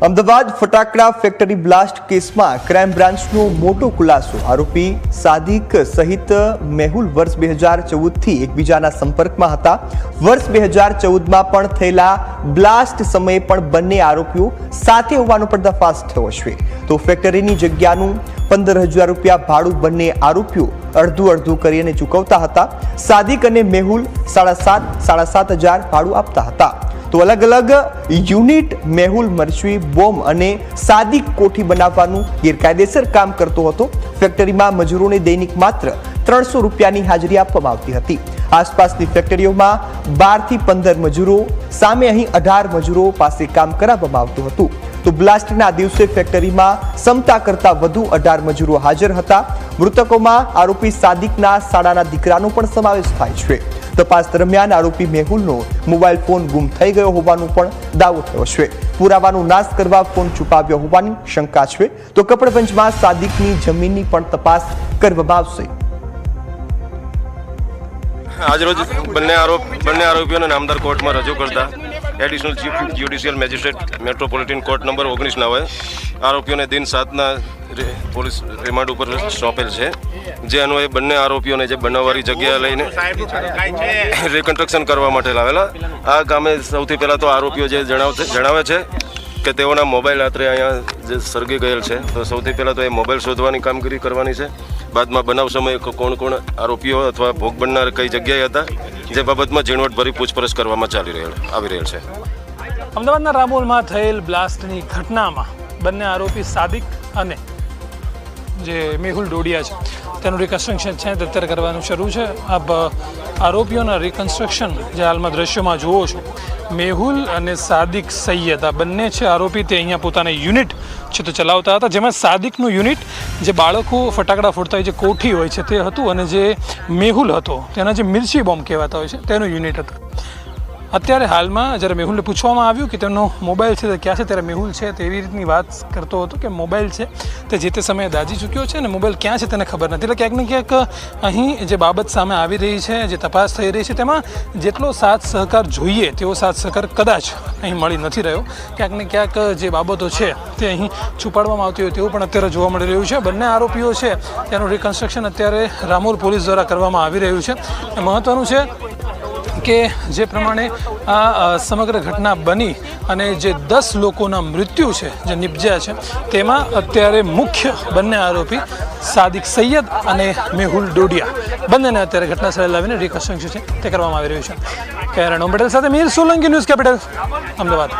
અમદાવાદ ફટાકડા factory blast કેસમાં crime બ્રાન્ચનો મોટો ખુલાસો। આરોપી સાદિક સહિત મેહુલ વર્ષ 2014થી એકબીજાના સંપર્કમાં હતા। વર્ષ 2014માં પણ થયેલા બ્લાસ્ટ સમયે પણ બંને આરોપીઓ સાથે હોવાનો પર્દાફાશ થયો છે। તો ફેક્ટરીની જગ્યાનું 15,000 રૂપિયા ભાડું બંને આરોપીઓ અડધું કરીને ચૂકવતા હતા। સાદિક અને મેહુલ 7,500 ભાડું આપતા હતા। तो अलग अलग यूनिट मेहुल मरचवी बोम्ब અને સાદિક કોઠી બનાવવાનું ગેરકાયદેસર કામ કરતો હતો। ફેક્ટરીમાં મજૂરોને દૈનિક માત્ર 300 રૂપિયાની હાજરી આપવામાં આવતી હતી। આસપાસની ફેક્ટરીઓમાં 12 થી 15 મજૂરો સામે અહીં 18 મજૂરો પાસે કામ કરાવવામાં આવતું હતું। તો બ્લાસ્ટના દિવસે ફેક્ટરીમાં ક્ષમતા કરતા વધુ 18 મજૂરો હાજર હતા। મૃતકોમાં આરોપી સાદિકના શાળાના દીકરાનો પણ સમાવેશ થાય છે। तपास दरमियान आरोपी मेहुलનો मोबाइल फोन गुम થઈ ગયો હોવાનો પણ દાવો થયો છે। પુરાવાનો નાશ કરવા ફોન છુપાવ્યો હોવાની શંકા છે। તો કપડવંજમાં સાદિકની જમીનની પણ તપાસ કરવામાં આવશે। આજરોજ બંને આરોપીઓને નામદાર કોર્ટમાં રજૂ કરતા additional chief judicial magistrate metropolitan court number 19 ના હોય આરોપીઓને દિન 7ના પોલીસ રિમાન્ડ ઉપર સોંપેલ છે। જે અન્વયે બંને આરોપીઓને જે બનાવવાળી જગ્યા લઈને રિકન્સ્ટ્રક્શન કરવા માટે લાવેલા। આ કામે સૌથી પહેલાં તો આરોપીઓ જે જણાવે છે કે તેઓના મોબાઈલ રાત્રે અહીંયા જે સળગી ગયેલ છે। તો સૌથી પહેલાં તો એ મોબાઈલ શોધવાની કામગીરી કરવાની છે। બાદમાં બનાવ સમયે કોણ આરોપીઓ અથવા ભોગ બનનાર કઈ જગ્યાએ હતા જે બાબતમાં ઝીણવટભરી પૂછપરછ કરવામાં આવી રહેલ છે। અમદાવાદના રામોલમાં થયેલ બ્લાસ્ટની ઘટનામાં બંને આરોપી સાદિક અને જે મેહુલ ડોડિયા છે તેનું રિકન્સ્ટ્રક્શન છે તે અત્યારે કરવાનું શરૂ છે। આપ આરોપીઓના રિકન્સ્ટ્રક્શન જે હાલમાં દ્રશ્યોમાં જુઓ છો, મેહુલ અને સાદિક સૈયદ આ બંને છે આરોપી તે અહીંયા પોતાના યુનિટ છે તો ચલાવતા હતા। જેમાં સાદિકનું યુનિટ જે બાળકો ફટાકડા ફોડતા હોય જે કોઠી હોય છે તે હતું અને જે મેહુલ હતો તેના જે મિર્ચી બોમ્બ કહેવાતા હોય છે તેનું યુનિટ હતું। અત્યારે હાલમાં જ્યારે મેહુલને પૂછવામાં આવ્યું કે તેનો મોબાઈલ છે તે ક્યાં છે ત્યારે મેહુલ છે તે એવી રીતની વાત કરતો હતો કે મોબાઈલ છે તે જે તે સમયે દાજી ચૂક્યો છે અને મોબાઈલ ક્યાં છે તેને ખબર નથી। એટલે ક્યાંક ને ક્યાંક અહીં જે બાબત સામે આવી રહી છે, જે તપાસ થઈ રહી છે તેમાં જેટલો સાથ સહકાર જોઈએ તેવો સાથ સહકાર કદાચ અહીં મળી નથી રહ્યો। ક્યાંક ને ક્યાંક જે બાબતો છે તે અહીં છુપાડવામાં આવતી હોય તેવું પણ અત્યારે જોવા મળી રહ્યું છે। બંને આરોપીઓ છે તેનું રિકન્સ્ટ્રક્શન અત્યારે રામોલ પોલીસ દ્વારા કરવામાં આવી રહ્યું છે। મહત્વનું છે કે જે પ્રમાણે આ સમગ્ર ઘટના બની અને જે 10 લોકોના મૃત્યુ છે જે નિપજ્યા છે તેમાં અત્યારે મુખ્ય બંને આરોપી સાદિક સૈયદ અને મેહુલ ડોડિયા બંનેને અત્યારે ઘટના સ્થળે લાવીને રિકન્સ્ટ્રક્શન છે તે કરવામાં આવી રહ્યું છે। કેમેરામેન ઓમ પટેલ સાથે મીર સોલંકી, ન્યૂઝ કેપિટલ, અમદાવાદ।